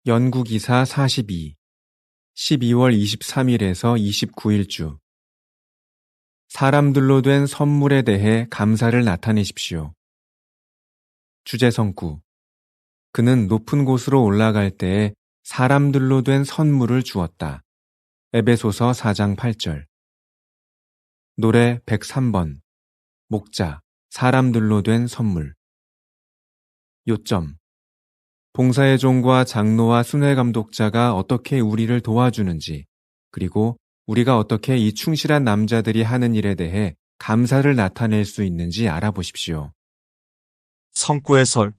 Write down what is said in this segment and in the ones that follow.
연구기사 42, 12월 23일에서 29일주. 사람들로 된 선물에 대해 감사를 나타내십시오. 주제성구. 그는 높은 곳으로 올라갈 때에 사람들로 된 선물을 주었다. 에베소서 4장 8절. 노래 103번. 목자, 사람들로 된 선물. 요점. 봉사의 종과 장로와 순회감독자가 어떻게 우리를 도와주는지, 그리고 우리가 어떻게 이 충실한 남자들이 하는 일에 대해 감사를 나타낼 수 있는지 알아보십시오. 성구의 설.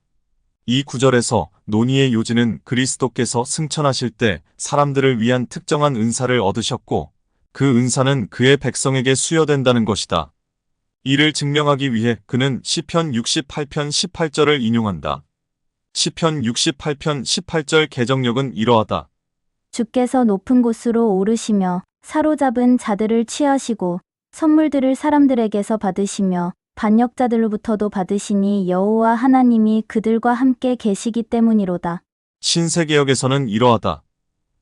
이 구절에서 논의의 요지는 그리스도께서 승천하실 때 사람들을 위한 특정한 은사를 얻으셨고 그 은사는 그의 백성에게 수여된다는 것이다. 이를 증명하기 위해 그는 시편 68편 18절을 인용한다. 시편 68편 18절 개정력은 이러하다. 주께서 높은 곳으로 오르시며 사로잡은 자들을 취하시고 선물들을 사람들에게서 받으시며 반역자들로부터도 받으시니 여호와 하나님이 그들과 함께 계시기 때문이로다. 신세개역에서는 이러하다.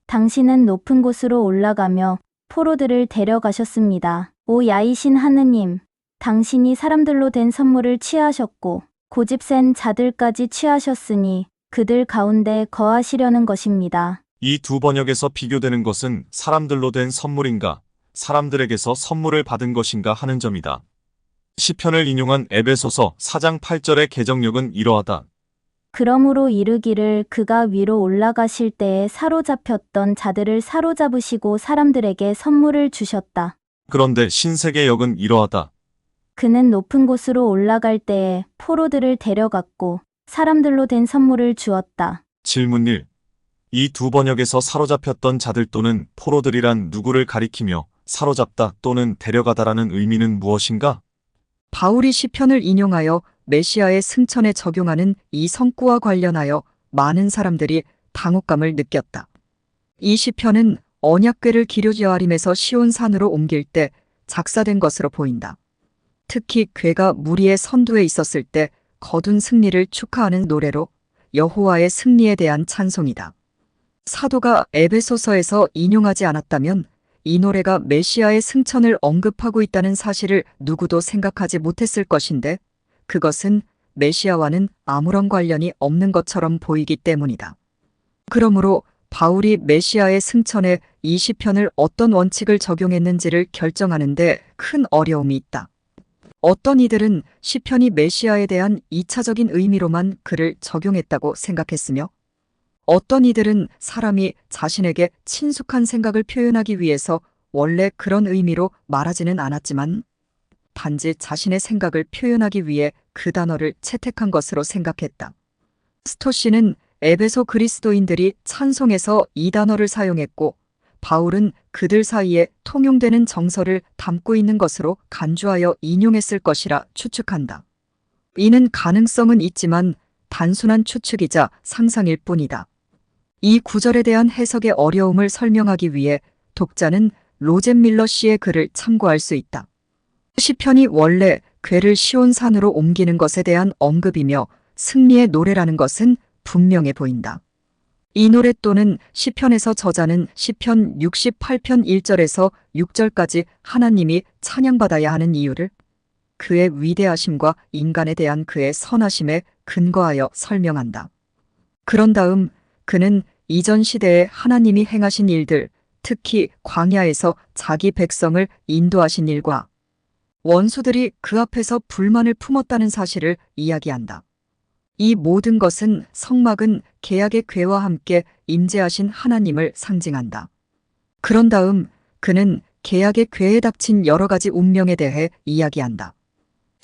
당신은 높은 곳으로 올라가며 포로들을 데려가셨습니다. 오 야이신 하느님, 당신이 사람들로 된 선물을 취하셨고 고집센 자들까지 취하셨으니 그들 가운데 거하시려는 것입니다. 이 두 번역에서 비교되는 것은 사람들로 된 선물인가, 사람들에게서 선물을 받은 것인가 하는 점이다. 시편을 인용한 에베소서 4장 8절의 개정력은 이러하다. 그러므로 이르기를 그가 위로 올라가실 때에 사로잡혔던 자들을 사로잡으시고 사람들에게 선물을 주셨다. 그런데 신세개역은 이러하다. 그는 높은 곳으로 올라갈 때에 포로들을 데려갔고 사람들로 된 선물을 주었다. 질문 1. 이 두 번역에서 사로잡혔던 자들 또는 포로들이란 누구를 가리키며 사로잡다 또는 데려가다라는 의미는 무엇인가? 바울이 시편을 인용하여 메시아의 승천에 적용하는 이 성구와 관련하여 많은 사람들이 당혹감을 느꼈다. 이 시편은 언약궤를 기르지아림에서 시온산으로 옮길 때 작사된 것으로 보인다. 특히 궤가 무리의 선두에 있었을 때 거둔 승리를 축하하는 노래로 여호와의 승리에 대한 찬송이다. 사도가 에베소서에서 인용하지 않았다면 이 노래가 메시아의 승천을 언급하고 있다는 사실을 누구도 생각하지 못했을 것인데 그것은 메시아와는 아무런 관련이 없는 것처럼 보이기 때문이다. 그러므로 바울이 메시아의 승천에 이 시편을 어떤 원칙을 적용했는지를 결정하는 데 큰 어려움이 있다. 어떤 이들은 시편이 메시아에 대한 2차적인 의미로만 그를 적용했다고 생각했으며 어떤 이들은 사람이 자신에게 친숙한 생각을 표현하기 위해서 원래 그런 의미로 말하지는 않았지만 단지 자신의 생각을 표현하기 위해 그 단어를 채택한 것으로 생각했다. 스토시는 에베소 그리스도인들이 찬송에서 이 단어를 사용했고 바울은 그들 사이에 통용되는 정서를 담고 있는 것으로 간주하여 인용했을 것이라 추측한다. 이는 가능성은 있지만 단순한 추측이자 상상일 뿐이다. 이 구절에 대한 해석의 어려움을 설명하기 위해 독자는 로젠 밀러 씨의 글을 참고할 수 있다. 시편이 원래 궤를 시온산으로 옮기는 것에 대한 언급이며 승리의 노래라는 것은 분명해 보인다. 이 노래 또는 시편에서 저자는 시편 68편 1절에서 6절까지 하나님이 찬양받아야 하는 이유를 그의 위대하심과 인간에 대한 그의 선하심에 근거하여 설명한다. 그런 다음 그는 이전 시대에 하나님이 행하신 일들, 특히 광야에서 자기 백성을 인도하신 일과 원수들이 그 앞에서 불만을 품었다는 사실을 이야기한다. 이 모든 것은 성막은 계약의 궤와 함께 임재하신 하나님을 상징한다. 그런 다음 그는 계약의 궤에 닥친 여러 가지 운명에 대해 이야기한다.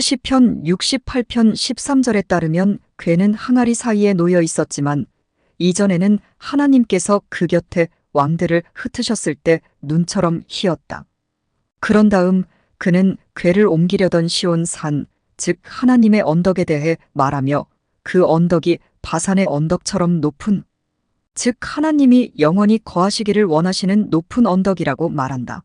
시편 68편 13절에 따르면 궤는 항아리 사이에 놓여 있었지만 이전에는 하나님께서 그 곁에 왕들을 흩으셨을 때 눈처럼 희었다. 그런 다음 그는 궤를 옮기려던 시온산, 즉 하나님의 언덕에 대해 말하며 그 언덕이 바산의 언덕처럼 높은, 즉 하나님이 영원히 거하시기를 원하시는 높은 언덕이라고 말한다.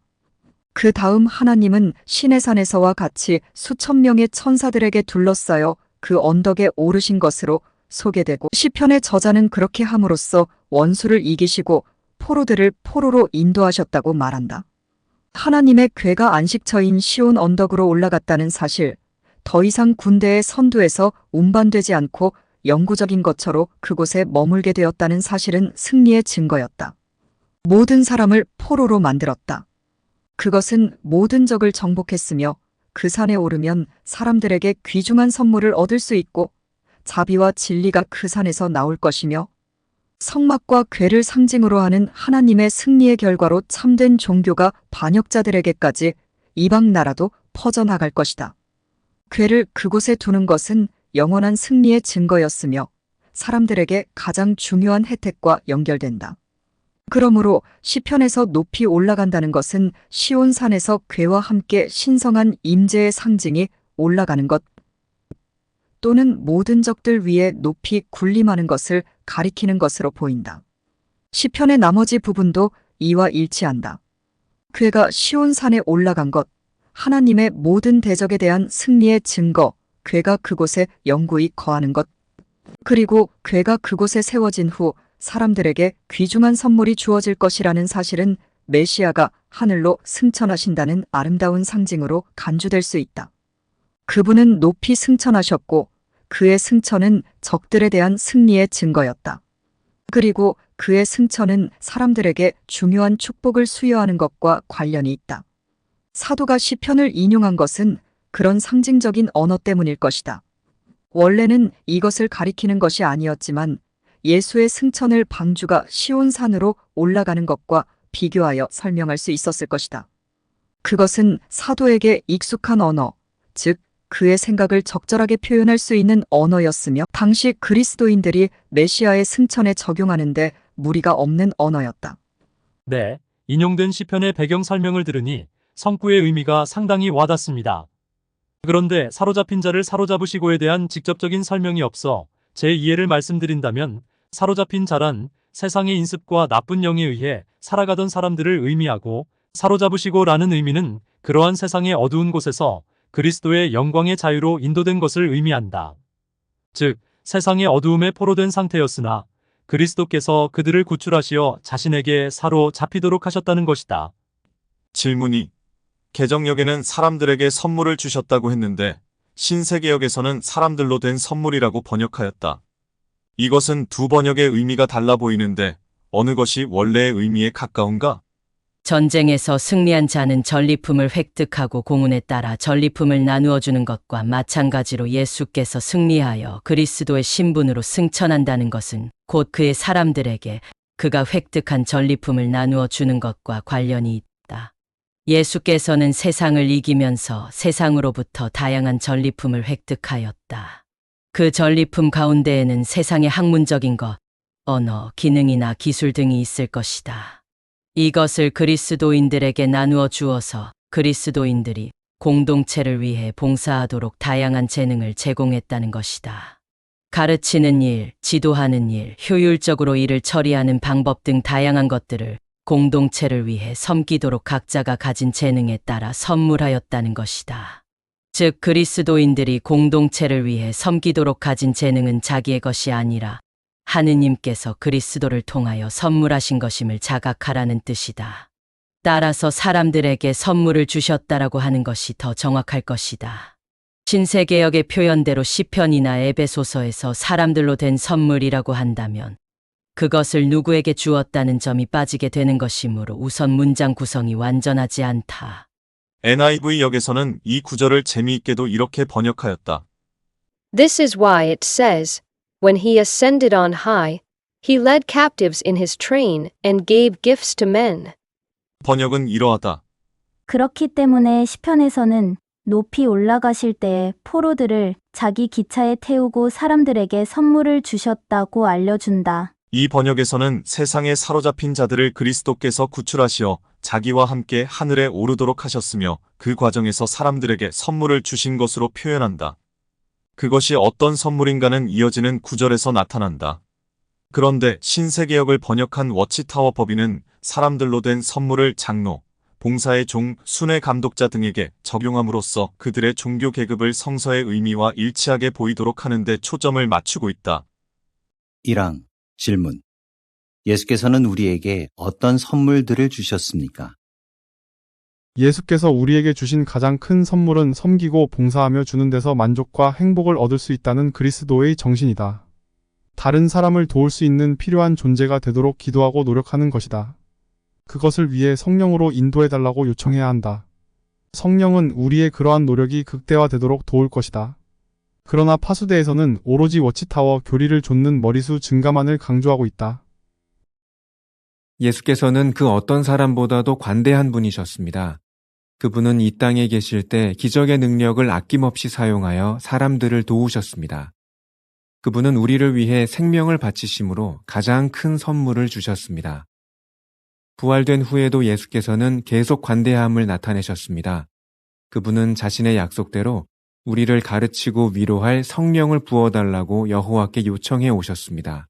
그 다음 하나님은 시내산에서와 같이 수천 명의 천사들에게 둘러싸여 그 언덕에 오르신 것으로 소개되고 시편의 저자는 그렇게 함으로써 원수를 이기시고 포로들을 포로로 인도하셨다고 말한다. 하나님의 궤가 안식처인 시온 언덕으로 올라갔다는 사실, 더 이상 군대의 선두에서 운반되지 않고 영구적인 것처럼 그곳에 머물게 되었다는 사실은 승리의 증거였다. 모든 사람을 포로로 만들었다. 그것은 모든 적을 정복했으며 그 산에 오르면 사람들에게 귀중한 선물을 얻을 수 있고 자비와 진리가 그 산에서 나올 것이며 성막과 궤를 상징으로 하는 하나님의 승리의 결과로 참된 종교가 반역자들에게까지 이방 나라도 퍼져나갈 것이다. 궤를 그곳에 두는 것은 영원한 승리의 증거였으며 사람들에게 가장 중요한 혜택과 연결된다. 그러므로 시편에서 높이 올라간다는 것은 시온산에서 궤와 함께 신성한 임재의 상징이 올라가는 것 또는 모든 적들 위에 높이 군림하는 것을 가리키는 것으로 보인다. 시편의 나머지 부분도 이와 일치한다. 궤가 시온산에 올라간 것, 하나님의 모든 대적에 대한 승리의 증거, 궤가 그곳에 영구히 거하는 것, 그리고 궤가 그곳에 세워진 후 사람들에게 귀중한 선물이 주어질 것이라는 사실은 메시아가 하늘로 승천하신다는 아름다운 상징으로 간주될 수 있다. 그분은 높이 승천하셨고 그의 승천은 적들에 대한 승리의 증거였다. 그리고 그의 승천은 사람들에게 중요한 축복을 수여하는 것과 관련이 있다. 사도가 시편을 인용한 것은 그런 상징적인 언어 때문일 것이다. 원래는 이것을 가리키는 것이 아니었지만 예수의 승천을 방주가 시온산으로 올라가는 것과 비교하여 설명할 수 있었을 것이다. 그것은 사도에게 익숙한 언어, 즉 그의 생각을 적절하게 표현할 수 있는 언어였으며 당시 그리스도인들이 메시아의 승천에 적용하는데 무리가 없는 언어였다. 네, 인용된 시편의 배경 설명을 들으니 성구의 의미가 상당히 와닿습니다. 그런데 사로잡힌 자를 사로잡으시고에 대한 직접적인 설명이 없어 제 이해를 말씀드린다면 사로잡힌 자란 세상의 인습과 나쁜 영에 의해 살아가던 사람들을 의미하고 사로잡으시고라는 의미는 그러한 세상의 어두운 곳에서 그리스도의 영광의 자유로 인도된 것을 의미한다. 즉, 세상의 어두움에 포로된 상태였으나 그리스도께서 그들을 구출하시어 자신에게 사로잡히도록 하셨다는 것이다. 질문이 개정역에는 사람들에게 선물을 주셨다고 했는데 신세계역에서는 사람들로 된 선물이라고 번역하였다. 이것은 두 번역의 의미가 달라 보이는데 어느 것이 원래의 의미에 가까운가? 전쟁에서 승리한 자는 전리품을 획득하고 공운에 따라 전리품을 나누어 주는 것과 마찬가지로 예수께서 승리하여 그리스도의 신분으로 승천한다는 것은 곧 그의 사람들에게 그가 획득한 전리품을 나누어 주는 것과 관련이 있다. 예수께서는 세상을 이기면서 세상으로부터 다양한 전리품을 획득하였다. 그 전리품 가운데에는 세상의 학문적인 것, 언어, 기능이나 기술 등이 있을 것이다. 이것을 그리스도인들에게 나누어 주어서 그리스도인들이 공동체를 위해 봉사하도록 다양한 재능을 제공했다는 것이다. 가르치는 일, 지도하는 일, 효율적으로 일을 처리하는 방법 등 다양한 것들을 공동체를 위해 섬기도록 각자가 가진 재능에 따라 선물하였다는 것이다. 즉, 그리스도인들이 공동체를 위해 섬기도록 가진 재능은 자기의 것이 아니라 하느님께서 그리스도를 통하여 선물하신 것임을 자각하라는 뜻이다. 따라서 사람들에게 선물을 주셨다라고 하는 것이 더 정확할 것이다. 신세개역의 표현대로 시편이나 에베소서에서 사람들로 된 선물이라고 한다면 그것을 누구에게 주었다는 점이 빠지게 되는 것이므로 우선 문장 구성이 완전하지 않다. NIV 역에서는 이 구절을 재미있게도 이렇게 번역하였다. This is why it says, When he ascended on high, he led captives in his train and gave gifts to men. 번역은 이러하다. 그렇기 때문에 시편에서는 높이 올라가실 때에 포로들을 자기 기차에 태우고 사람들에게 선물을 주셨다고 알려준다. 이 번역에서는 세상에 사로잡힌 자들을 그리스도께서 구출하시어 자기와 함께 하늘에 오르도록 하셨으며 그 과정에서 사람들에게 선물을 주신 것으로 표현한다. 그것이 어떤 선물인가는 이어지는 구절에서 나타난다. 그런데 신세개역을 번역한 워치타워 법인은 사람들로 된 선물을 장로, 봉사의 종, 순회 감독자 등에게 적용함으로써 그들의 종교 계급을 성서의 의미와 일치하게 보이도록 하는 데 초점을 맞추고 있다. 1항 질문. 예수께서는 우리에게 어떤 선물들을 주셨습니까? 예수께서 우리에게 주신 가장 큰 선물은 섬기고 봉사하며 주는 데서 만족과 행복을 얻을 수 있다는 그리스도의 정신이다. 다른 사람을 도울 수 있는 필요한 존재가 되도록 기도하고 노력하는 것이다. 그것을 위해 성령으로 인도해달라고 요청해야 한다. 성령은 우리의 그러한 노력이 극대화되도록 도울 것이다. 그러나 파수대에서는 오로지 워치타워 교리를 좇는 머리수 증가만을 강조하고 있다. 예수께서는 그 어떤 사람보다도 관대한 분이셨습니다. 그분은 이 땅에 계실 때 기적의 능력을 아낌없이 사용하여 사람들을 도우셨습니다. 그분은 우리를 위해 생명을 바치심으로 가장 큰 선물을 주셨습니다. 부활된 후에도 예수께서는 계속 관대함을 나타내셨습니다. 그분은 자신의 약속대로 우리를 가르치고 위로할 성령을 부어달라고 여호와께 요청해 오셨습니다.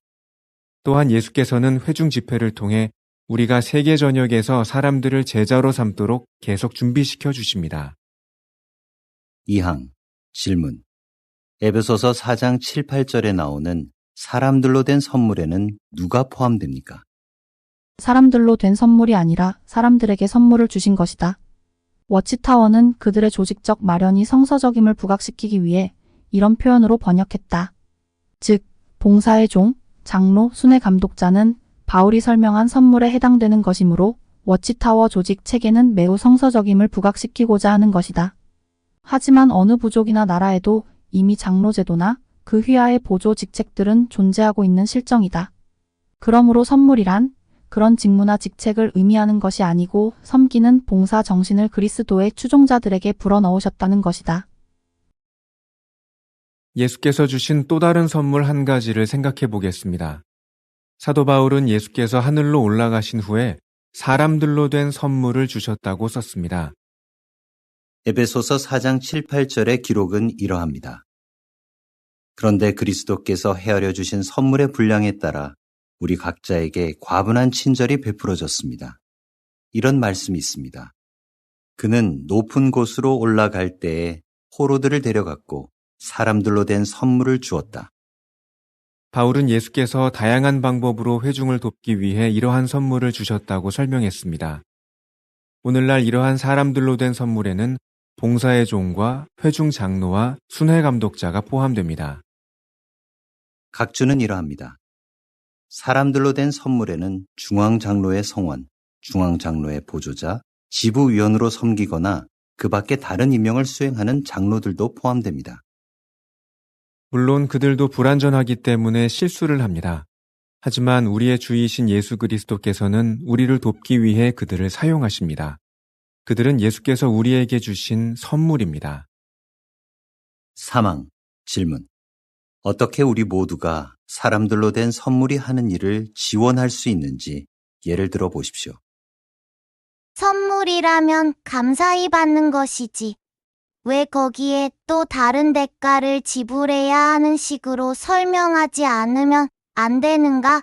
또한 예수께서는 회중 집회를 통해 우리가 세계 전역에서 사람들을 제자로 삼도록 계속 준비시켜 주십니다. 2항 질문. 에베소서 4장 7, 8절에 나오는 사람들로 된 선물에는 누가 포함됩니까? 사람들로 된 선물이 아니라 사람들에게 선물을 주신 것이다. 워치타워는 그들의 조직적 마련이 성서적임을 부각시키기 위해 이런 표현으로 번역했다. 즉, 봉사의 종, 장로, 순회 감독자는 바울이 설명한 선물에 해당되는 것이므로 워치타워 조직 체계는 매우 성서적임을 부각시키고자 하는 것이다. 하지만 어느 부족이나 나라에도 이미 장로 제도나 그 휘하의 보조 직책들은 존재하고 있는 실정이다. 그러므로 선물이란 그런 직무나 직책을 의미하는 것이 아니고 섬기는 봉사 정신을 그리스도의 추종자들에게 불어넣으셨다는 것이다. 예수께서 주신 또 다른 선물 한 가지를 생각해 보겠습니다. 사도 바울은 예수께서 하늘로 올라가신 후에 사람들로 된 선물을 주셨다고 썼습니다. 에베소서 4장 7, 8절의 기록은 이러합니다. 그런데 그리스도께서 헤아려 주신 선물의 분량에 따라 우리 각자에게 과분한 친절이 베풀어졌습니다. 이런 말씀이 있습니다. 그는 높은 곳으로 올라갈 때에 포로들을 데려갔고 사람들로 된 선물을 주었다. 바울은 예수께서 다양한 방법으로 회중을 돕기 위해 이러한 선물을 주셨다고 설명했습니다. 오늘날 이러한 사람들로 된 선물에는 봉사의 종과 회중 장로와 순회 감독자가 포함됩니다. 각주는 이러합니다. 사람들로 된 선물에는 중앙장로의 성원, 중앙장로의 보조자, 지부위원으로 섬기거나 그 밖에 다른 임명을 수행하는 장로들도 포함됩니다. 물론 그들도 불완전하기 때문에 실수를 합니다. 하지만 우리의 주이신 예수 그리스도께서는 우리를 돕기 위해 그들을 사용하십니다. 그들은 예수께서 우리에게 주신 선물입니다. 사망, 질문. 어떻게 우리 모두가 사람들로 된 선물이 하는 일을 지원할 수 있는지 예를 들어 보십시오. 선물이라면 감사히 받는 것이지. 왜 거기에 또 다른 대가를 지불해야 하는 식으로 설명하지 않으면 안 되는가?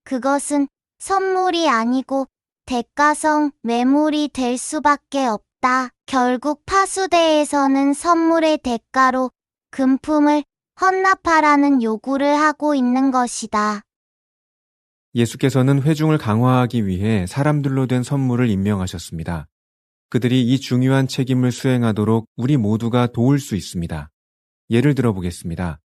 그것은 선물이 아니고 대가성 매물이 될 수밖에 없다. 결국 파수대에서는 선물의 대가로 금품을 헌납하라는 요구를 하고 있는 것이다. 예수께서는 회중을 강화하기 위해 사람들로 된 선물을 임명하셨습니다. 그들이 이 중요한 책임을 수행하도록 우리 모두가 도울 수 있습니다. 예를 들어 보겠습니다.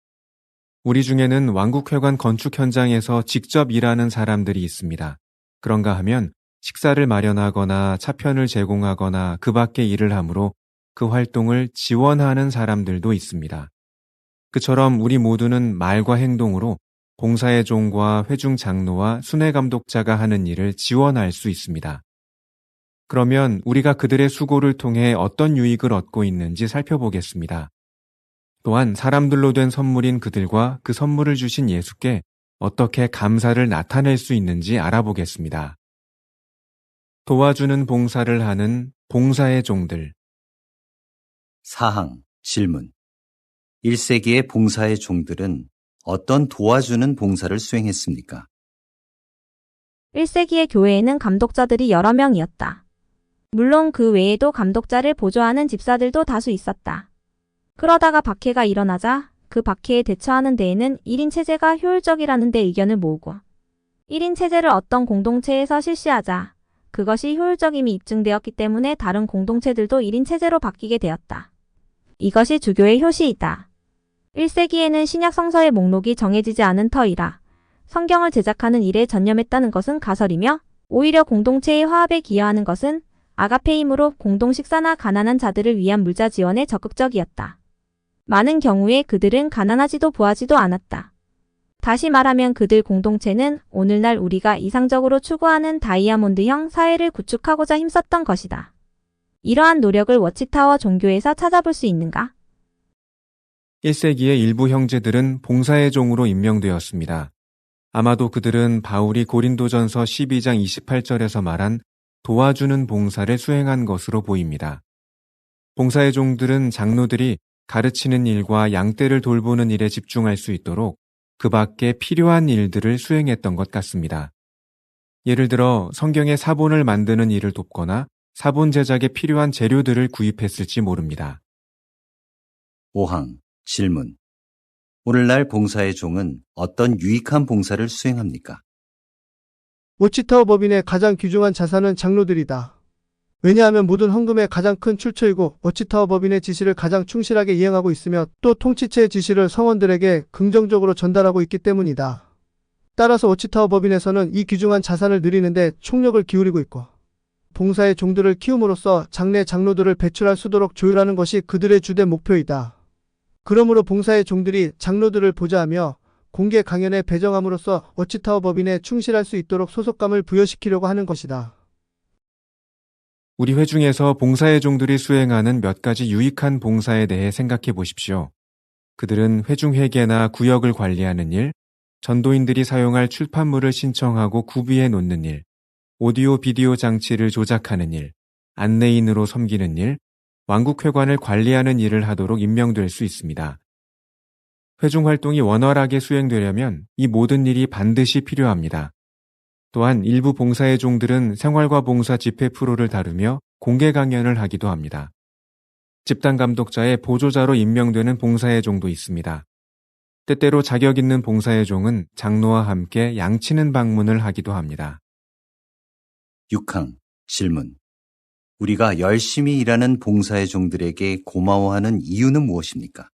우리 중에는 왕국회관 건축 현장에서 직접 일하는 사람들이 있습니다. 그런가 하면 식사를 마련하거나 차편을 제공하거나 그 밖의 일을 하므로 그 활동을 지원하는 사람들도 있습니다. 그처럼 우리 모두는 말과 행동으로 봉사의 종과 회중 장로와 순회 감독자가 하는 일을 지원할 수 있습니다. 그러면 우리가 그들의 수고를 통해 어떤 유익을 얻고 있는지 살펴보겠습니다. 또한 사람들로 된 선물인 그들과 그 선물을 주신 예수께 어떻게 감사를 나타낼 수 있는지 알아보겠습니다. 도와주는 봉사를 하는 봉사의 종들. 사항, 질문. 1세기의 봉사의 종들은 어떤 도와주는 봉사를 수행했습니까? 1세기의 교회에는 감독자들이 여러 명이었다. 물론 그 외에도 감독자를 보조하는 집사들도 다수 있었다. 그러다가 박해가 일어나자 그 박해에 대처하는 데에는 1인 체제가 효율적이라는 데 의견을 모으고 1인 체제를 어떤 공동체에서 실시하자 그것이 효율적임이 입증되었기 때문에 다른 공동체들도 1인 체제로 바뀌게 되었다. 이것이 주교의 효시이다. 1세기에는 신약 성서의 목록이 정해지지 않은 터이라 성경을 제작하는 일에 전념했다는 것은 가설이며 오히려 공동체의 화합에 기여하는 것은 아가페이므로 공동 식사나 가난한 자들을 위한 물자 지원에 적극적이었다. 많은 경우에 그들은 가난하지도 부하지도 않았다. 다시 말하면 그들 공동체는 오늘날 우리가 이상적으로 추구하는 다이아몬드형 사회를 구축하고자 힘썼던 것이다. 이러한 노력을 워치타워 종교에서 찾아볼 수 있는가? 1세기의 일부 형제들은 봉사의 종으로 임명되었습니다. 아마도 그들은 바울이 고린도전서 12장 28절에서 말한 도와주는 봉사를 수행한 것으로 보입니다. 봉사의 종들은 장로들이 가르치는 일과 양떼를 돌보는 일에 집중할 수 있도록 그 밖에 필요한 일들을 수행했던 것 같습니다. 예를 들어 성경의 사본을 만드는 일을 돕거나 사본 제작에 필요한 재료들을 구입했을지 모릅니다. 5항 질문. 오늘날 봉사의 종은 어떤 유익한 봉사를 수행합니까? 워치타워 법인의 가장 귀중한 자산은 장로들이다. 왜냐하면 모든 헌금의 가장 큰 출처이고 워치타워 법인의 지시를 가장 충실하게 이행하고 있으며 또 통치체의 지시를 성원들에게 긍정적으로 전달하고 있기 때문이다. 따라서 워치타워 법인에서는 이 귀중한 자산을 누리는데 총력을 기울이고 있고 봉사의 종들을 키움으로써 장내 장로들을 배출할 수 있도록 조율하는 것이 그들의 주된 목표이다. 그러므로 봉사의 종들이 장로들을 보좌하며 공개 강연에 배정함으로써 워치타워 법인에 충실할 수 있도록 소속감을 부여시키려고 하는 것이다. 우리 회중에서 봉사의 종들이 수행하는 몇 가지 유익한 봉사에 대해 생각해 보십시오. 그들은 회중 회계나 구역을 관리하는 일, 전도인들이 사용할 출판물을 신청하고 구비해 놓는 일, 오디오 비디오 장치를 조작하는 일, 안내인으로 섬기는 일, 왕국회관을 관리하는 일을 하도록 임명될 수 있습니다. 회중 활동이 원활하게 수행되려면 이 모든 일이 반드시 필요합니다. 또한 일부 봉사의 종들은 생활과 봉사 집회 프로를 다루며 공개 강연을 하기도 합니다. 집단 감독자의 보조자로 임명되는 봉사의 종도 있습니다. 때때로 자격 있는 봉사의 종은 장로와 함께 양치는 방문을 하기도 합니다. 6항 질문. 우리가 열심히 일하는 봉사의 종들에게 고마워하는 이유는 무엇입니까?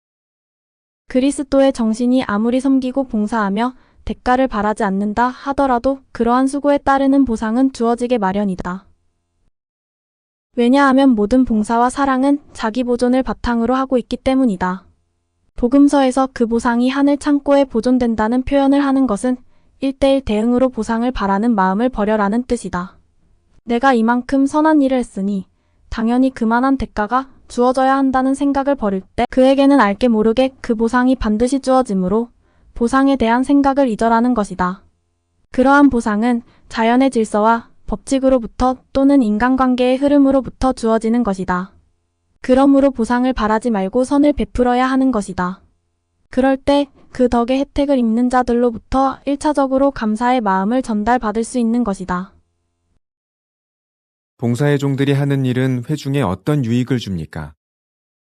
그리스도의 정신이 아무리 섬기고 봉사하며 대가를 바라지 않는다 하더라도 그러한 수고에 따르는 보상은 주어지게 마련이다. 왜냐하면 모든 봉사와 사랑은 자기 보존을 바탕으로 하고 있기 때문이다. 복음서에서 그 보상이 하늘 창고에 보존된다는 표현을 하는 것은 1:1 대응으로 보상을 바라는 마음을 버려라는 뜻이다. 내가 이만큼 선한 일을 했으니 당연히 그만한 대가가 주어져야 한다는 생각을 버릴 때 그에게는 알게 모르게 그 보상이 반드시 주어지므로 보상에 대한 생각을 잊어라는 것이다. 그러한 보상은 자연의 질서와 법칙으로부터 또는 인간관계의 흐름으로부터 주어지는 것이다. 그러므로 보상을 바라지 말고 선을 베풀어야 하는 것이다. 그럴 때 그 덕의 혜택을 입는 자들로부터 1차적으로 감사의 마음을 전달받을 수 있는 것이다. 봉사의 종들이 하는 일은 회중에 어떤 유익을 줍니까?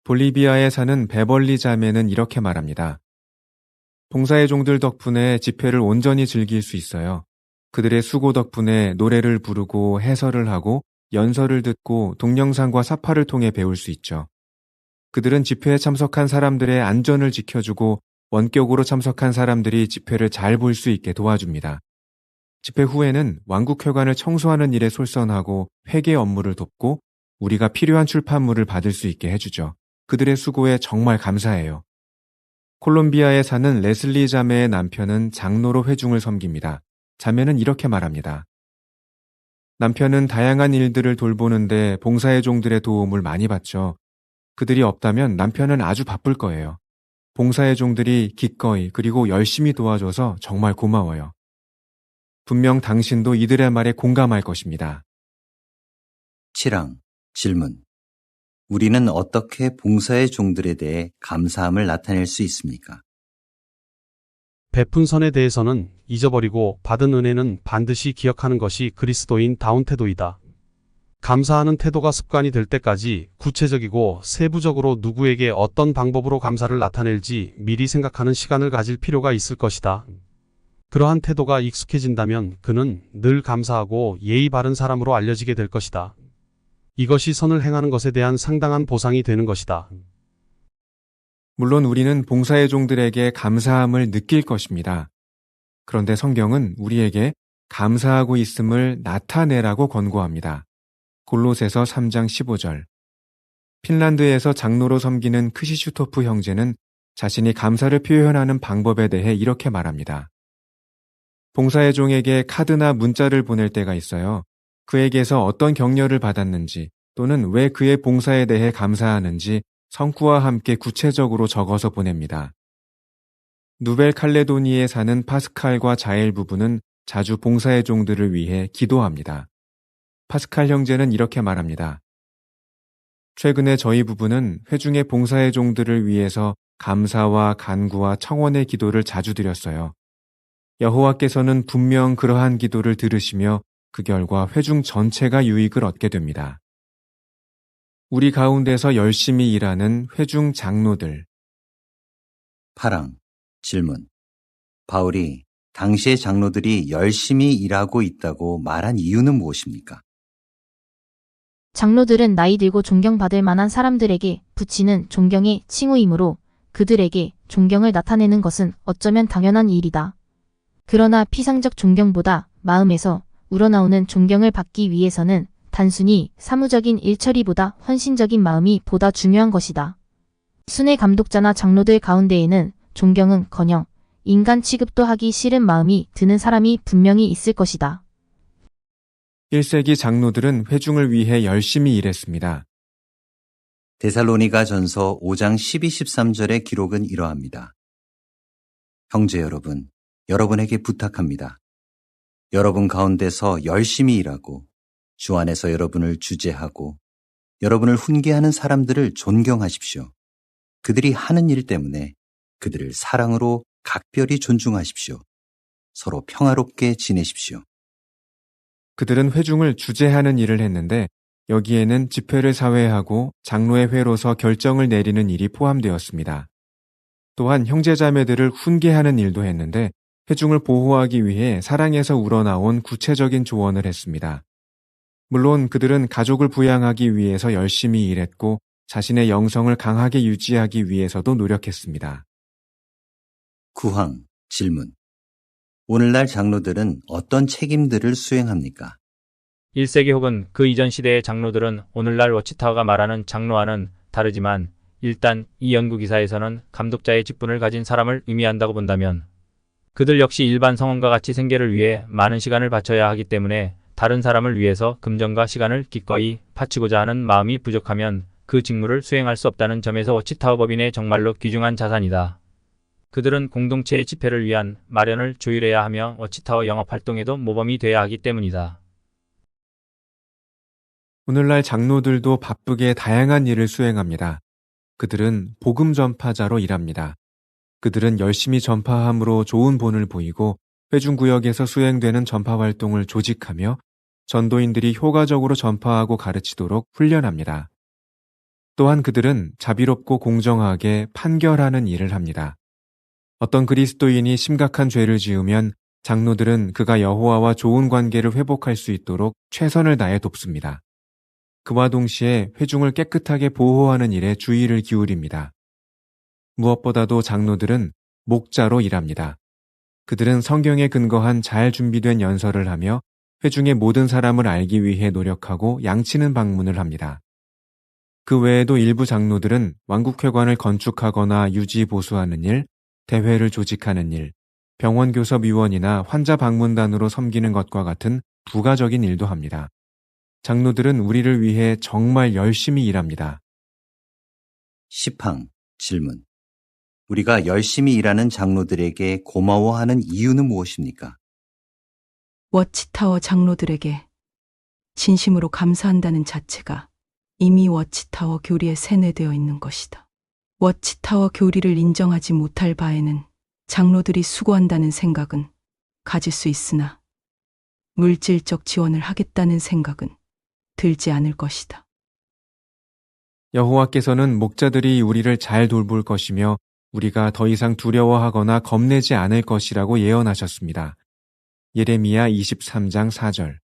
볼리비아에 사는 베벌리 자매는 이렇게 말합니다. 봉사의 종들 덕분에 집회를 온전히 즐길 수 있어요. 그들의 수고 덕분에 노래를 부르고 해설을 하고 연설을 듣고 동영상과 사파를 통해 배울 수 있죠. 그들은 집회에 참석한 사람들의 안전을 지켜주고 원격으로 참석한 사람들이 집회를 잘 볼 수 있게 도와줍니다. 집회 후에는 왕국회관을 청소하는 일에 솔선하고 회계 업무를 돕고 우리가 필요한 출판물을 받을 수 있게 해주죠. 그들의 수고에 정말 감사해요. 콜롬비아에 사는 레슬리 자매의 남편은 장로로 회중을 섬깁니다. 자매는 이렇게 말합니다. 남편은 다양한 일들을 돌보는데 봉사의 종들의 도움을 많이 받죠. 그들이 없다면 남편은 아주 바쁠 거예요. 봉사의 종들이 기꺼이 그리고 열심히 도와줘서 정말 고마워요. 분명 당신도 이들의 말에 공감할 것입니다. 7항 질문. 우리는 어떻게 봉사의 종들에 대해 감사함을 나타낼 수 있습니까? 베푼 선에 대해서는 잊어버리고 받은 은혜는 반드시 기억하는 것이 그리스도인 다운 태도이다. 감사하는 태도가 습관이 될 때까지 구체적이고 세부적으로 누구에게 어떤 방법으로 감사를 나타낼지 미리 생각하는 시간을 가질 필요가 있을 것이다. 그러한 태도가 익숙해진다면 그는 늘 감사하고 예의 바른 사람으로 알려지게 될 것이다. 이것이 선을 행하는 것에 대한 상당한 보상이 되는 것이다. 물론 우리는 봉사의 종들에게 감사함을 느낄 것입니다. 그런데 성경은 우리에게 감사하고 있음을 나타내라고 권고합니다. 골로새서 3장 15절. 핀란드에서 장로로 섬기는 크시슈토프 형제는 자신이 감사를 표현하는 방법에 대해 이렇게 말합니다. 봉사의 종에게 카드나 문자를 보낼 때가 있어요. 그에게서 어떤 격려를 받았는지 또는 왜 그의 봉사에 대해 감사하는지 성구와 함께 구체적으로 적어서 보냅니다. 누벨 칼레도니에 사는 파스칼과 자엘 부부는 자주 봉사의 종들을 위해 기도합니다. 파스칼 형제는 이렇게 말합니다. 최근에 저희 부부는 회중의 봉사의 종들을 위해서 감사와 간구와 청원의 기도를 자주 드렸어요. 여호와께서는 분명 그러한 기도를 들으시며 그 결과 회중 전체가 유익을 얻게 됩니다. 우리 가운데서 열심히 일하는 회중 장로들. 파랑, 질문. 바울이 당시의 장로들이 열심히 일하고 있다고 말한 이유는 무엇입니까? 장로들은 나이 들고 존경받을 만한 사람들에게 붙이는 존경의 칭호이므로 그들에게 존경을 나타내는 것은 어쩌면 당연한 일이다. 그러나 피상적 존경보다 마음에서 우러나오는 존경을 받기 위해서는 단순히 사무적인 일처리보다 헌신적인 마음이 보다 중요한 것이다. 순회 감독자나 장로들 가운데에는 존경은커녕 인간 취급도 하기 싫은 마음이 드는 사람이 분명히 있을 것이다. 1세기 장로들은 회중을 위해 열심히 일했습니다. 데살로니가 전서 5장 12, 13절의 기록은 이러합니다. 형제 여러분, 여러분에게 부탁합니다. 여러분 가운데서 열심히 일하고 주 안에서 여러분을 주재하고 여러분을 훈계하는 사람들을 존경하십시오. 그들이 하는 일 때문에 그들을 사랑으로 각별히 존중하십시오. 서로 평화롭게 지내십시오. 그들은 회중을 주재하는 일을 했는데 여기에는 집회를 사회하고 장로의 회로서 결정을 내리는 일이 포함되었습니다. 또한 형제자매들을 훈계하는 일도 했는데 회중을 보호하기 위해 사랑에서 우러나온 구체적인 조언을 했습니다. 물론 그들은 가족을 부양하기 위해서 열심히 일했고 자신의 영성을 강하게 유지하기 위해서도 노력했습니다. 구황, 질문. 오늘날 장로들은 어떤 책임들을 수행합니까? 1세기 혹은 그 이전 시대의 장로들은 오늘날 워치타워가 말하는 장로와는 다르지만 일단 이 연구 기사에서는 감독자의 직분을 가진 사람을 의미한다고 본다면 그들 역시 일반 성원과 같이 생계를 위해 많은 시간을 바쳐야 하기 때문에 다른 사람을 위해서 금전과 시간을 기꺼이 바치고자 하는 마음이 부족하면 그 직무를 수행할 수 없다는 점에서 워치타워 법인의 정말로 귀중한 자산이다. 그들은 공동체의 집회를 위한 마련을 조율해야 하며 워치타워 영업활동에도 모범이 돼야 하기 때문이다. 오늘날 장로들도 바쁘게 다양한 일을 수행합니다. 그들은 복음 전파자로 일합니다. 그들은 열심히 전파함으로 좋은 본을 보이고 회중구역에서 수행되는 전파 활동을 조직하며 전도인들이 효과적으로 전파하고 가르치도록 훈련합니다. 또한 그들은 자비롭고 공정하게 판결하는 일을 합니다. 어떤 그리스도인이 심각한 죄를 지으면 장로들은 그가 여호와와 좋은 관계를 회복할 수 있도록 최선을 다해 돕습니다. 그와 동시에 회중을 깨끗하게 보호하는 일에 주의를 기울입니다. 무엇보다도 장로들은 목자로 일합니다. 그들은 성경에 근거한 잘 준비된 연설을 하며 회중의 모든 사람을 알기 위해 노력하고 양치는 방문을 합니다. 그 외에도 일부 장로들은 왕국회관을 건축하거나 유지 보수하는 일, 대회를 조직하는 일, 병원 교섭위원이나 환자 방문단으로 섬기는 것과 같은 부가적인 일도 합니다. 장로들은 우리를 위해 정말 열심히 일합니다. 10항, 질문. 우리가 열심히 일하는 장로들에게 고마워하는 이유는 무엇입니까? 워치타워 장로들에게 진심으로 감사한다는 자체가 이미 워치타워 교리에 세뇌되어 있는 것이다. 워치타워 교리를 인정하지 못할 바에는 장로들이 수고한다는 생각은 가질 수 있으나 물질적 지원을 하겠다는 생각은 들지 않을 것이다. 여호와께서는 목자들이 우리를 잘 돌볼 것이며 우리가 더 이상 두려워하거나 겁내지 않을 것이라고 예언하셨습니다. 예레미야 23장 4절.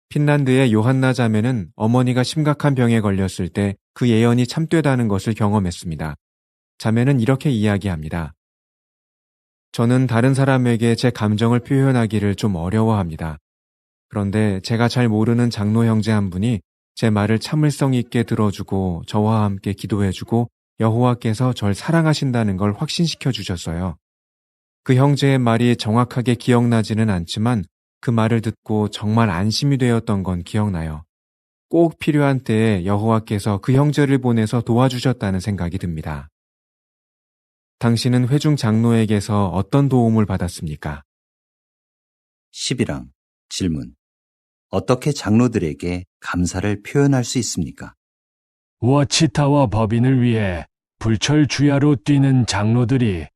핀란드의 요한나 자매는 어머니가 심각한 병에 걸렸을 때 그 예언이 참되다는 것을 경험했습니다. 자매는 이렇게 이야기합니다. 저는 다른 사람에게 제 감정을 표현하기를 좀 어려워합니다. 그런데 제가 잘 모르는 장로 형제 한 분이 제 말을 참을성 있게 들어주고 저와 함께 기도해주고 여호와께서 절 사랑하신다는 걸 확신시켜 주셨어요. 그 형제의 말이 정확하게 기억나지는 않지만 그 말을 듣고 정말 안심이 되었던 건 기억나요. 꼭 필요한 때에 여호와께서 그 형제를 보내서 도와주셨다는 생각이 듭니다. 당신은 회중 장로에게서 어떤 도움을 받았습니까? 11항 질문. 어떻게 장로들에게 감사를 표현할 수 있습니까? 워치타워 법인을 위해 불철 주야로 뛰는 장로들이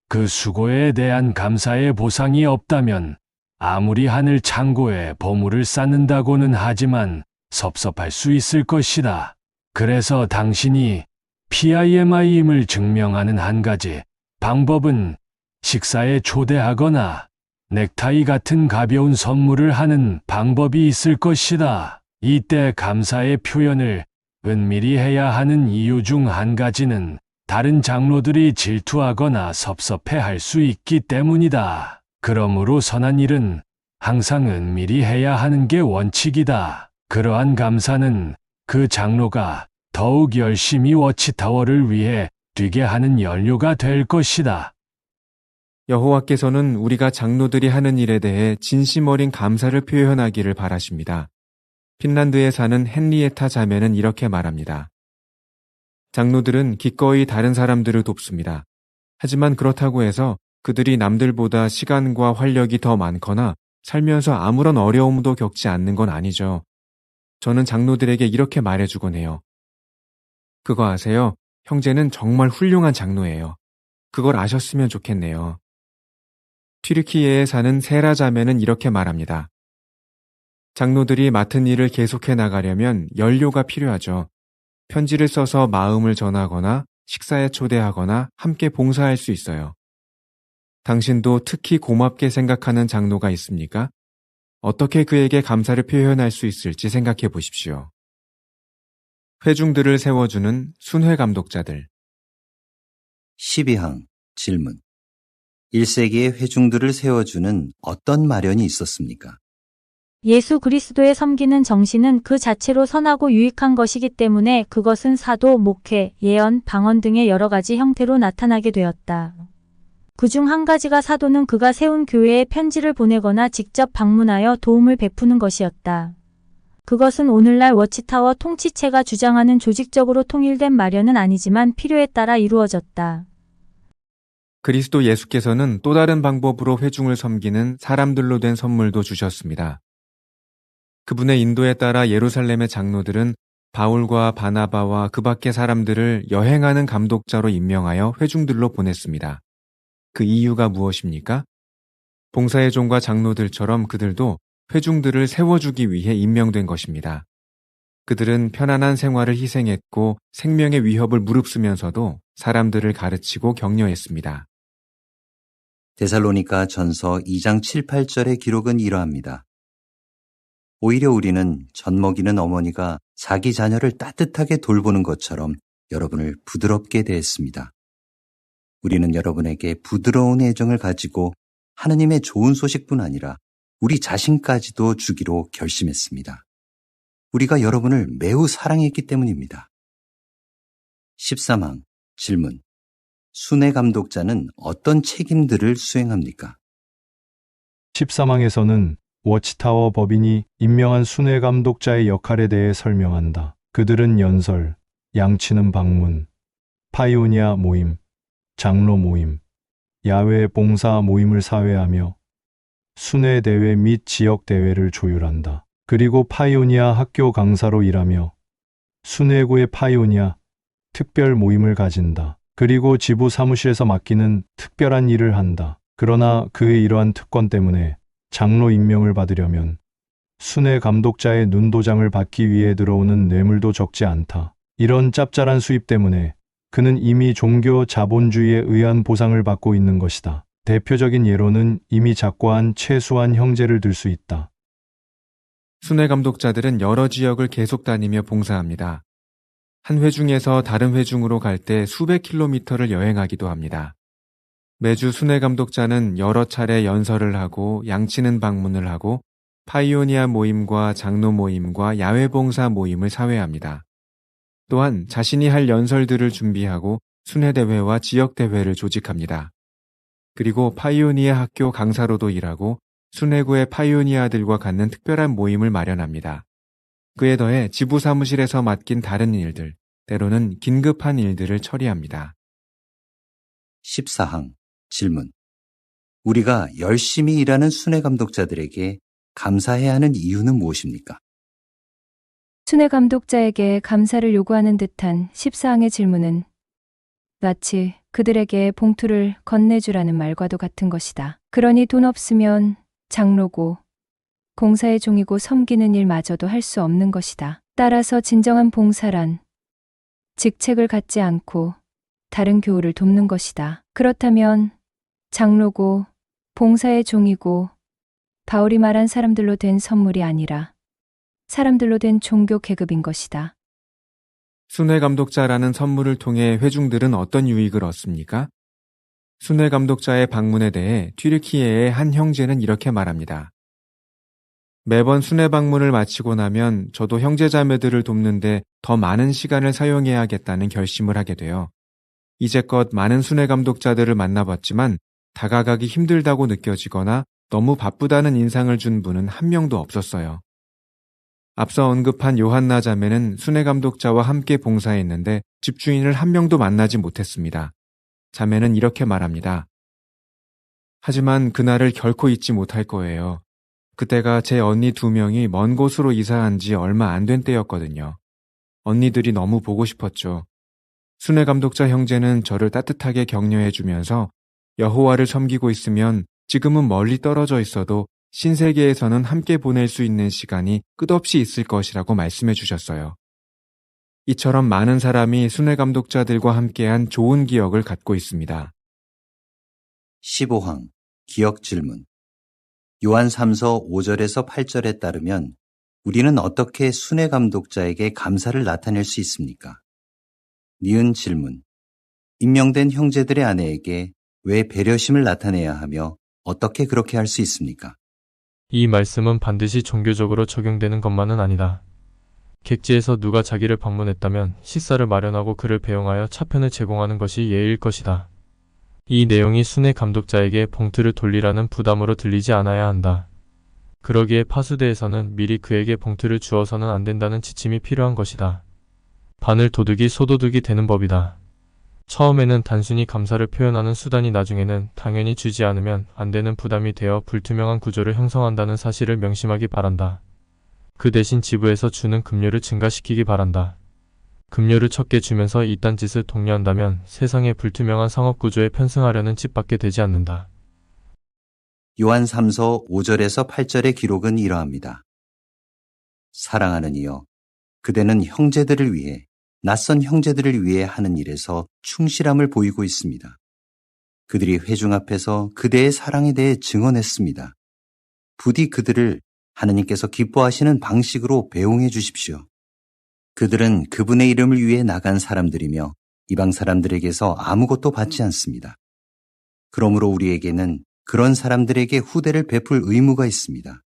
그 수고에 대한 감사의 보상이 없다면 아무리 하늘 창고에 보물을 쌓는다고는 하지만 섭섭할 수 있을 것이다. 그래서 당신이 PIMI임을 증명하는 한 가지 방법은 식사에 초대하거나 넥타이 같은 가벼운 선물을 하는 방법이 있을 것이다. 이때 감사의 표현을 은밀히 해야 하는 이유 중 한 가지는 다른 장로들이 질투하거나 섭섭해할 수 있기 때문이다. 그러므로 선한 일은 항상 은밀히 해야 하는 게 원칙이다. 그러한 감사는 그 장로가 더욱 열심히 워치타워를 위해 뛰게 하는 연료가 될 것이다. 여호와께서는 우리가 장로들이 하는 일에 대해 진심 어린 감사를 표현하기를 바라십니다. 핀란드에 사는 헨리에타 자매는 이렇게 말합니다. 장로들은 기꺼이 다른 사람들을 돕습니다. 하지만 그렇다고 해서 그들이 남들보다 시간과 활력이 더 많거나 살면서 아무런 어려움도 겪지 않는 건 아니죠. 저는 장로들에게 이렇게 말해주곤 해요. 그거 아세요? 형제는 정말 훌륭한 장로예요. 그걸 아셨으면 좋겠네요. 튀르키예에 사는 세라 자매는 이렇게 말합니다. 장로들이 맡은 일을 계속해 나가려면 연료가 필요하죠. 편지를 써서 마음을 전하거나 식사에 초대하거나 함께 봉사할 수 있어요. 당신도 특히 고맙게 생각하는 장로가 있습니까? 어떻게 그에게 감사를 표현할 수 있을지 생각해 보십시오. 회중들을 세워주는 순회 감독자들. 12항 질문. 1세기의 회중들을 세워주는 어떤 마련이 있었습니까? 예수 그리스도의 섬기는 정신은 그 자체로 선하고 유익한 것이기 때문에 그것은 사도, 목회, 예언, 방언 등의 여러 가지 형태로 나타나게 되었다. 그중 한 가지가 사도는 그가 세운 교회에 편지를 보내거나 직접 방문하여 도움을 베푸는 것이었다. 그것은 오늘날 워치타워 통치체가 주장하는 조직적으로 통일된 마련은 아니지만 필요에 따라 이루어졌다. 그리스도 예수께서는 또 다른 방법으로 회중을 섬기는 사람들로 된 선물도 주셨습니다. 그분의 인도에 따라 예루살렘의 장로들은 바울과 바나바와 그 밖의 사람들을 여행하는 감독자로 임명하여 회중들로 보냈습니다. 그 이유가 무엇입니까? 봉사의 종과 장로들처럼 그들도 회중들을 세워주기 위해 임명된 것입니다. 그들은 편안한 생활을 희생했고 생명의 위협을 무릅쓰면서도 사람들을 가르치고 격려했습니다. 데살로니가 전서 2장 7, 8절의 기록은 이러합니다. 오히려 우리는 젖먹이는 어머니가 자기 자녀를 따뜻하게 돌보는 것처럼 여러분을 부드럽게 대했습니다. 우리는 여러분에게 부드러운 애정을 가지고 하느님의 좋은 소식뿐 아니라 우리 자신까지도 주기로 결심했습니다. 우리가 여러분을 매우 사랑했기 때문입니다. 13항 질문. 순회 감독자는 어떤 책임들을 수행합니까? 13항에서는 워치타워 법인이 임명한 순회 감독자의 역할에 대해 설명한다. 그들은 연설, 양치는 방문, 파이오니아 모임, 장로 모임, 야외 봉사 모임을 사회하며 순회 대회 및 지역 대회를 조율한다. 그리고 파이오니아 학교 강사로 일하며 순회구의 파이오니아 특별 모임을 가진다. 그리고 지부 사무실에서 맡기는 특별한 일을 한다. 그러나 그의 이러한 특권 때문에 장로 임명을 받으려면 순회 감독자의 눈도장을 받기 위해 들어오는 뇌물도 적지 않다. 이런 짭짤한 수입 때문에 그는 이미 종교 자본주의에 의한 보상을 받고 있는 것이다. 대표적인 예로는 이미 작고한 최수환 형제를 들 수 있다. 순회 감독자들은 여러 지역을 계속 다니며 봉사합니다. 한 회중에서 다른 회중으로 갈 때 수백 킬로미터를 여행하기도 합니다. 매주 순회 감독자는 여러 차례 연설을 하고 양치는 방문을 하고 파이오니아 모임과 장로 모임과 야외 봉사 모임을 사회합니다. 또한 자신이 할 연설들을 준비하고 순회대회와 지역대회를 조직합니다. 그리고 파이오니아 학교 강사로도 일하고 순회구의 파이오니아들과 갖는 특별한 모임을 마련합니다. 그에 더해 지부 사무실에서 맡긴 다른 일들, 때로는 긴급한 일들을 처리합니다. 14항 질문. 우리가 열심히 일하는 순회 감독자들에게 감사해야 하는 이유는 무엇입니까? 순회 감독자에게 감사를 요구하는 듯한 14항의 질문은 마치 그들에게 봉투를 건네주라는 말과도 같은 것이다. 그러니 돈 없으면 장로고 봉사의 종이고 섬기는 일마저도 할 수 없는 것이다. 따라서 진정한 봉사란 직책을 갖지 않고 다른 교우를 돕는 것이다. 그렇다면 장로고 봉사의 종이고 바울이 말한 사람들로 된 선물이 아니라 사람들로 된 종교 계급인 것이다. 순회 감독자라는 선물을 통해 회중들은 어떤 유익을 얻습니까? 순회 감독자의 방문에 대해 튀르키예의 한 형제는 이렇게 말합니다. 매번 순회 방문을 마치고 나면 저도 형제자매들을 돕는데 더 많은 시간을 사용해야겠다는 결심을 하게 돼요. 이제껏 많은 순회 감독자들을 만나봤지만 다가가기 힘들다고 느껴지거나 너무 바쁘다는 인상을 준 분은 한 명도 없었어요. 앞서 언급한 요한나 자매는 순회 감독자와 함께 봉사했는데 집주인을 한 명도 만나지 못했습니다. 자매는 이렇게 말합니다. 하지만 그날을 결코 잊지 못할 거예요. 그때가 제 언니 2명이 먼 곳으로 이사한 지 얼마 안 된 때였거든요. 언니들이 너무 보고 싶었죠. 순회 감독자 형제는 저를 따뜻하게 격려해 주면서 여호와를 섬기고 있으면 지금은 멀리 떨어져 있어도 신세계에서는 함께 보낼 수 있는 시간이 끝없이 있을 것이라고 말씀해 주셨어요. 이처럼 많은 사람이 순회 감독자들과 함께한 좋은 기억을 갖고 있습니다. 15항 기억 질문. 요한 3서 5절에서 8절에 따르면 우리는 어떻게 순회 감독자에게 감사를 나타낼 수 있습니까? 니은 질문. 임명된 형제들의 아내에게 왜 배려심을 나타내야 하며 어떻게 그렇게 할 수 있습니까? 이 말씀은 반드시 종교적으로 적용되는 것만은 아니다. 객지에서 누가 자기를 방문했다면 식사를 마련하고 그를 배웅하여 차편을 제공하는 것이 예의일 것이다. 이 내용이 순회 감독자에게 봉투를 돌리라는 부담으로 들리지 않아야 한다. 그러기에 파수대에서는 미리 그에게 봉투를 주어서는 안 된다는 지침이 필요한 것이다. 바늘 도둑이 소도둑이 되는 법이다. 처음에는 단순히 감사를 표현하는 수단이 나중에는 당연히 주지 않으면 안 되는 부담이 되어 불투명한 구조를 형성한다는 사실을 명심하기 바란다. 그 대신 지부에서 주는 급료를 증가시키기 바란다. 급료를 적게 주면서 이딴 짓을 독려한다면 세상의 불투명한 상업구조에 편승하려는 짓밖에 되지 않는다. 요한 3서 5절에서 8절의 기록은 이러합니다. 사랑하는 이여, 그대는 형제들을 위해 낯선 형제들을 위해 하는 일에서 충실함을 보이고 있습니다. 그들이 회중 앞에서 그대의 사랑에 대해 증언했습니다. 부디 그들을 하느님께서 기뻐하시는 방식으로 배웅해 주십시오. 그들은 그분의 이름을 위해 나간 사람들이며 이방 사람들에게서 아무것도 받지 않습니다. 그러므로 우리에게는 그런 사람들에게 후대를 베풀 의무가 있습니다.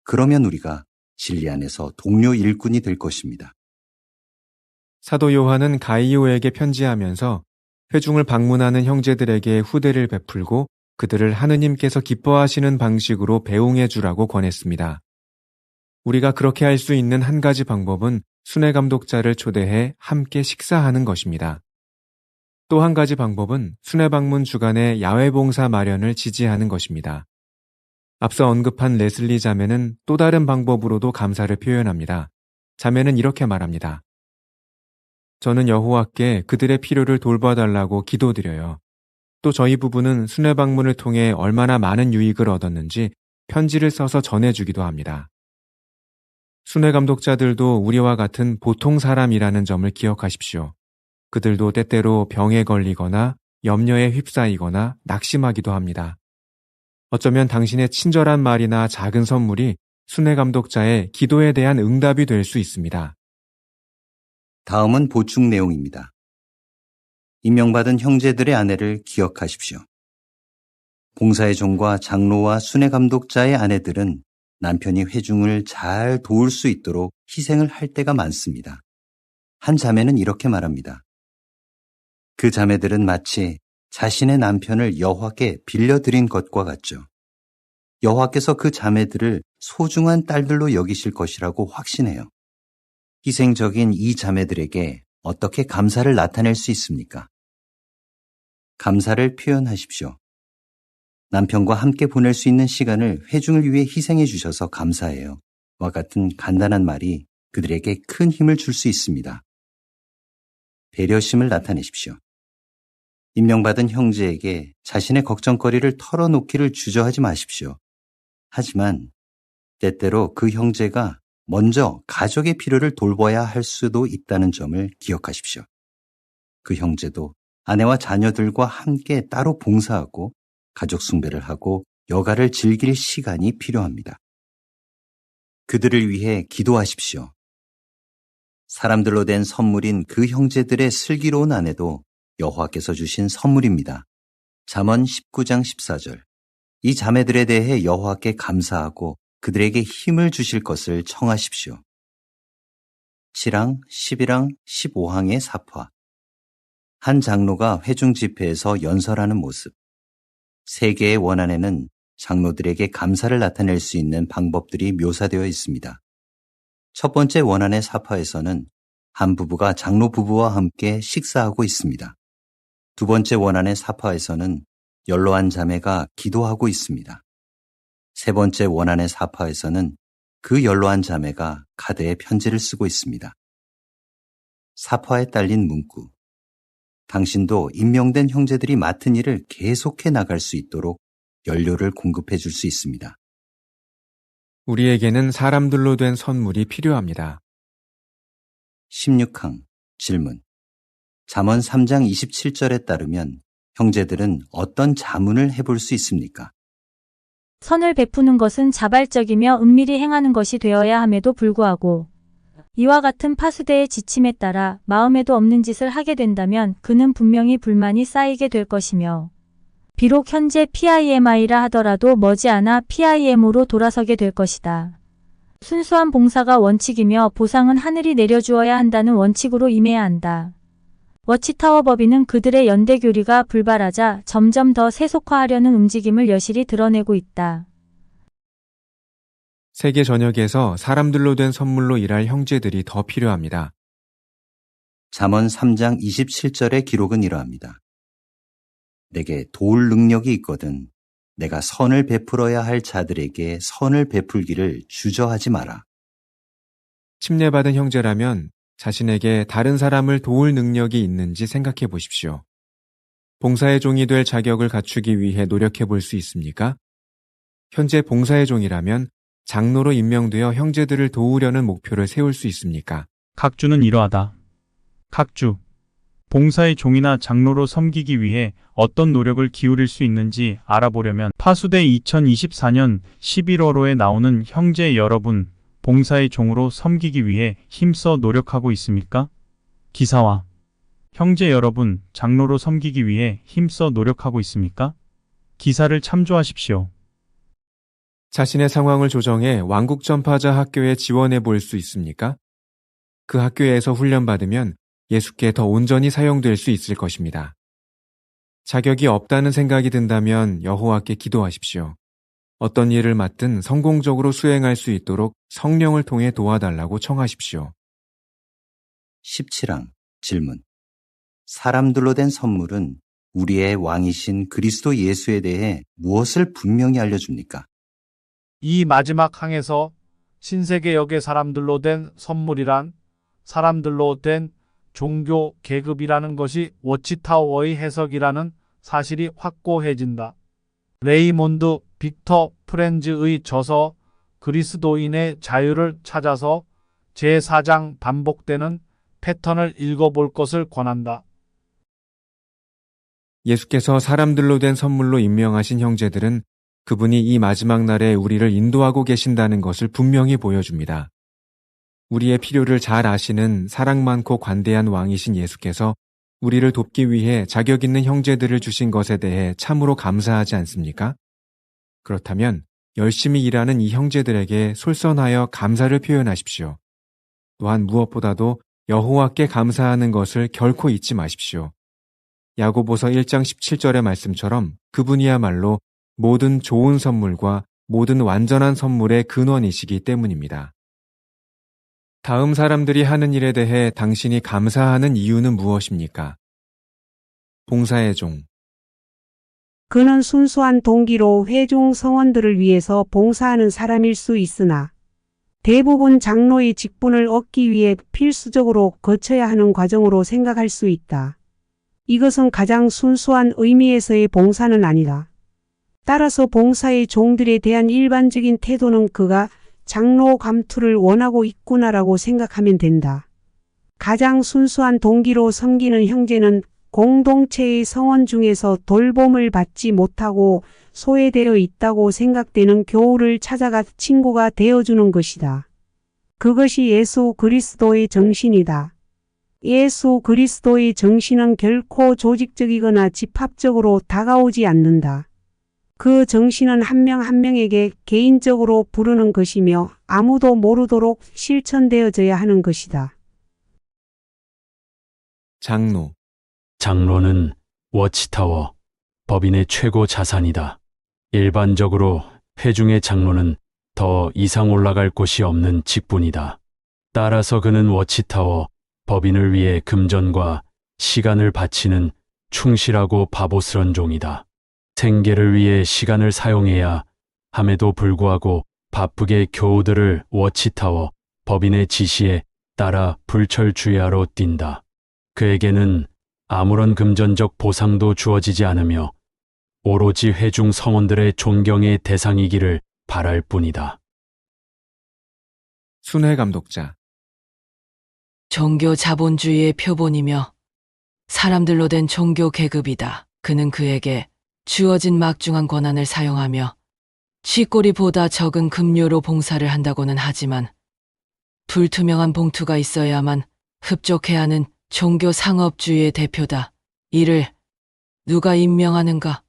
그러면 우리가 진리 안에서 동료 일꾼이 될 것입니다. 사도 요한은 가이오에게 편지하면서 회중을 방문하는 형제들에게 후대를 베풀고 그들을 하느님께서 기뻐하시는 방식으로 배웅해 주라고 권했습니다. 우리가 그렇게 할 수 있는 한 가지 방법은 순회 감독자를 초대해 함께 식사하는 것입니다. 또 한 가지 방법은 순회 방문 주간에 야외 봉사 마련을 지지하는 것입니다. 앞서 언급한 레슬리 자매는 또 다른 방법으로도 감사를 표현합니다. 자매는 이렇게 말합니다. 저는 여호와께 그들의 필요를 돌봐달라고 기도드려요. 또 저희 부부는 순회 방문을 통해 얼마나 많은 유익을 얻었는지 편지를 써서 전해주기도 합니다. 순회 감독자들도 우리와 같은 보통 사람이라는 점을 기억하십시오. 그들도 때때로 병에 걸리거나 염려에 휩싸이거나 낙심하기도 합니다. 어쩌면 당신의 친절한 말이나 작은 선물이 순회 감독자의 기도에 대한 응답이 될 수 있습니다. 다음은 보충 내용입니다. 임명받은 형제들의 아내를 기억하십시오. 봉사의 종과 장로와 순회 감독자의 아내들은 남편이 회중을 잘 도울 수 있도록 희생을 할 때가 많습니다. 한 자매는 이렇게 말합니다. 그 자매들은 마치 자신의 남편을 여호와께 빌려드린 것과 같죠. 여호와께서 그 자매들을 소중한 딸들로 여기실 것이라고 확신해요. 희생적인 이 자매들에게 어떻게 감사를 나타낼 수 있습니까? 감사를 표현하십시오. 남편과 함께 보낼 수 있는 시간을 회중을 위해 희생해 주셔서 감사해요. 와 같은 간단한 말이 그들에게 큰 힘을 줄 수 있습니다. 배려심을 나타내십시오. 임명받은 형제에게 자신의 걱정거리를 털어놓기를 주저하지 마십시오. 하지만 때때로 그 형제가 먼저 가족의 필요를 돌봐야 할 수도 있다는 점을 기억하십시오. 그 형제도 아내와 자녀들과 함께 따로 봉사하고 가족 숭배를 하고 여가를 즐길 시간이 필요합니다. 그들을 위해 기도하십시오. 사람들로 된 선물인 그 형제들의 슬기로운 아내도 여호와께서 주신 선물입니다. 잠언 19장 14절. 이 자매들에 대해 여호와께 감사하고 그들에게 힘을 주실 것을 청하십시오. 7항, 11항, 15항의 사파. 한 장로가 회중 집회에서 연설하는 모습. 세 개의 원안에는 장로들에게 감사를 나타낼 수 있는 방법들이 묘사되어 있습니다. 첫 번째 원안의 사파에서는 한 부부가 장로 부부와 함께 식사하고 있습니다. 두 번째 원안의 사파에서는 연로한 자매가 기도하고 있습니다. 세 번째 원안의 사파에서는 그 연로한 자매가 카드에 편지를 쓰고 있습니다. 사파에 딸린 문구. 당신도 임명된 형제들이 맡은 일을 계속해 나갈 수 있도록 연료를 공급해 줄 수 있습니다. 우리에게는 사람들로 된 선물이 필요합니다. 16항 질문. 잠언 3장 27절에 따르면 형제들은 어떤 자문을 해볼 수 있습니까? 선을 베푸는 것은 자발적이며 은밀히 행하는 것이 되어야 함에도 불구하고 이와 같은 파수대의 지침에 따라 마음에도 없는 짓을 하게 된다면 그는 분명히 불만이 쌓이게 될 것이며 비록 현재 PIMI라 하더라도 머지않아 PIM으로 돌아서게 될 것이다. 순수한 봉사가 원칙이며 보상은 하늘이 내려주어야 한다는 원칙으로 임해야 한다. 워치타워 법인은 그들의 연대 교리가 불발하자 점점 더 세속화하려는 움직임을 여실히 드러내고 있다. 세계 전역에서 사람들로 된 선물로 일할 형제들이 더 필요합니다. 잠언 3장 27절의 기록은 이러합니다. 내게 도울 능력이 있거든 내가 선을 베풀어야 할 자들에게 선을 베풀기를 주저하지 마라. 침례받은 형제라면 자신에게 다른 사람을 도울 능력이 있는지 생각해 보십시오. 봉사의 종이 될 자격을 갖추기 위해 노력해 볼 수 있습니까? 현재 봉사의 종이라면 장로로 임명되어 형제들을 도우려는 목표를 세울 수 있습니까? 각주는 이러하다. 각주, 봉사의 종이나 장로로 섬기기 위해 어떤 노력을 기울일 수 있는지 알아보려면 파수대 2024년 11월호에 나오는 형제 여러분, 봉사의 종으로 섬기기 위해 힘써 노력하고 있습니까? 기사와 형제 여러분, 장로로 섬기기 위해 힘써 노력하고 있습니까? 기사를 참조하십시오. 자신의 상황을 조정해 왕국 전파자 학교에 지원해 볼 수 있습니까? 그 학교에서 훈련받으면 예수께 더 온전히 사용될 수 있을 것입니다. 자격이 없다는 생각이 든다면 여호와께 기도하십시오. 어떤 일을 맡든 성공적으로 수행할 수 있도록 성령을 통해 도와달라고 청하십시오. 17항 질문. 사람들로 된 선물은 우리의 왕이신 그리스도 예수에 대해 무엇을 분명히 알려줍니까? 이 마지막 항에서 신세계역의 사람들로 된 선물이란 사람들로 된 종교 계급이라는 것이 워치타워의 해석이라는 사실이 확고해진다. 레이몬드 빅터 프렌즈의 저서 그리스도인의 자유를 찾아서 제4장 반복되는 패턴을 읽어볼 것을 권한다. 예수께서 사람들로 된 선물로 임명하신 형제들은 그분이 이 마지막 날에 우리를 인도하고 계신다는 것을 분명히 보여줍니다. 우리의 필요를 잘 아시는 사랑 많고 관대한 왕이신 예수께서 우리를 돕기 위해 자격 있는 형제들을 주신 것에 대해 참으로 감사하지 않습니까? 그렇다면 열심히 일하는 이 형제들에게 솔선하여 감사를 표현하십시오. 또한 무엇보다도 여호와께 감사하는 것을 결코 잊지 마십시오. 야고보서 1장 17절의 말씀처럼 그분이야말로 모든 좋은 선물과 모든 완전한 선물의 근원이시기 때문입니다. 다음 사람들이 하는 일에 대해 당신이 감사하는 이유는 무엇입니까? 봉사의 종. 그는 순수한 동기로 회중 성원들을 위해서 봉사하는 사람일 수 있으나 대부분 장로의 직분을 얻기 위해 필수적으로 거쳐야 하는 과정으로 생각할 수 있다. 이것은 가장 순수한 의미에서의 봉사는 아니다. 따라서 봉사의 종들에 대한 일반적인 태도는 그가 장로 감투를 원하고 있구나라고 생각하면 된다. 가장 순수한 동기로 섬기는 형제는 공동체의 성원 중에서 돌봄을 받지 못하고 소외되어 있다고 생각되는 교우를 찾아가 친구가 되어주는 것이다. 그것이 예수 그리스도의 정신이다. 예수 그리스도의 정신은 결코 조직적이거나 집합적으로 다가오지 않는다. 그 정신은 한 명 한 명에게 개인적으로 부르는 것이며 아무도 모르도록 실천되어져야 하는 것이다. 장로. 장로는 워치타워, 법인의 최고 자산이다. 일반적으로 회중의 장로는 더 이상 올라갈 곳이 없는 직분이다. 따라서 그는 워치타워, 법인을 위해 금전과 시간을 바치는 충실하고 바보스런 종이다. 생계를 위해 시간을 사용해야 함에도 불구하고 바쁘게 교우들을 워치타워, 법인의 지시에 따라 불철주야로 뛴다. 그에게는 아무런 금전적 보상도 주어지지 않으며 오로지 회중 성원들의 존경의 대상이기를 바랄 뿐이다. 순회 감독자. 종교 자본주의의 표본이며 사람들로 된 종교 계급이다. 그는 그에게 주어진 막중한 권한을 사용하며 쥐꼬리보다 적은 급료로 봉사를 한다고는 하지만 불투명한 봉투가 있어야만 흡족해 하는 종교 상업주의의 대표다. 이를 누가 임명하는가?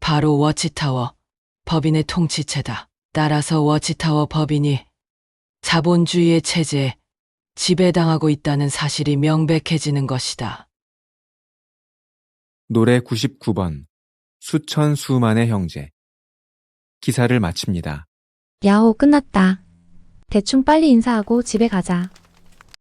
바로 워치타워, 법인의 통치체다. 따라서 워치타워 법인이 자본주의의 체제에 지배당하고 있다는 사실이 명백해지는 것이다. 노래 99번. 수천 수만의 형제. 기사를 마칩니다. 야호, 끝났다. 대충 빨리 인사하고 집에 가자.